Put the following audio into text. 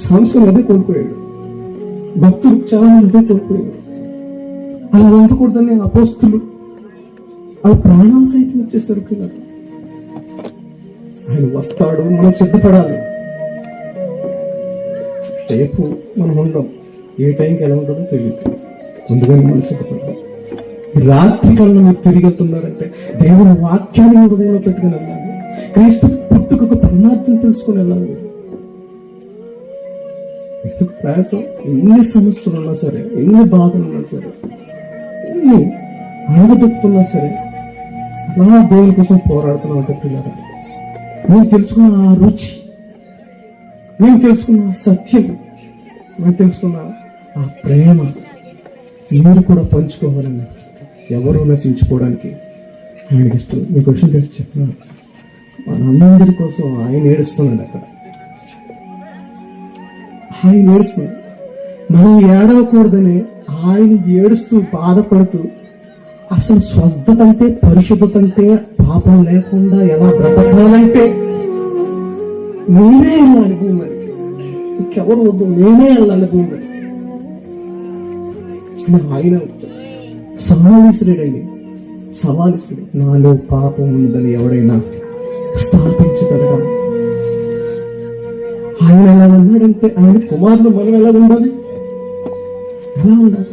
సంవత్సరం అదే కోల్పోయాడు. భక్తులు చాలా మంది కోల్పోయాడు. అలా ఉండకూడదని అపోస్తులు ఆ ప్రాణాలు సైతం వచ్చేసరు కదా. ఆయన వస్తాడు, మనం సిద్ధపడాలి. రేపు మనం ఉండం, ఏ టైంకి ఎలా ఉంటుందో తెలియదు. ముందుగానే మనం సిద్ధపడాలి. రాత్రి కన్నా మీరు తిరిగి వెళ్తున్నారంటే దేవుని వాక్యాన్ని హృదయంలో పెట్టుకుని వెళ్ళాలి. క్రీస్తు పుట్టుకు పరమార్థం తెలుసుకుని వెళ్ళాలి. ఎందుకు ప్రయాసం? ఎన్ని సమస్యలు ఉన్నా సరే, ఎన్ని బాధలు ఉన్నా సరే, ఎన్ని ఆగదొక్కుతున్నా సరే, అలా దేవుని కోసం పోరాడుతున్నా అంటే పిల్లరా, నేను తెలుసుకున్న ఆ రుచి, నేను తెలుసుకున్న ఆ సత్యం, నేను తెలుసుకున్న ఆ ప్రేమ మీరు కూడా పంచుకోవాలని, ఎవరు నశించుకోవడానికి ఆయన ఇష్టం. మీ క్వశ్చన్ తెలిసి చెప్తున్నాను. మనందరి కోసం ఆయన ఏడుస్తున్నాడు. అక్కడ ఆయన ఏడుస్తున్నాడు. మనం ఏడవకూడదని ఆయన ఏడుస్తూ బాధపడుతూ, అసలు స్వస్థత అంటే, పరిశుద్ధత అంటే, పాపం లేకుండా ఎలా బ్రతకాలంటే నేనే వెళ్ళాలి భూమి, ఇంకెవరు వద్దు, నేనే వెళ్ళాలి భూమి. ఆయన సవాలిస్తుడండి, సవాలిస్తుడు. నాలో పాపం ఉన్నదని ఎవడైనా స్థాపించగలరా? ఆయన ఎలా ఉన్నాడంటే, ఆయన కుమారులు మనం ఎలా ఉండాలి, ఎలా ఉండాలి?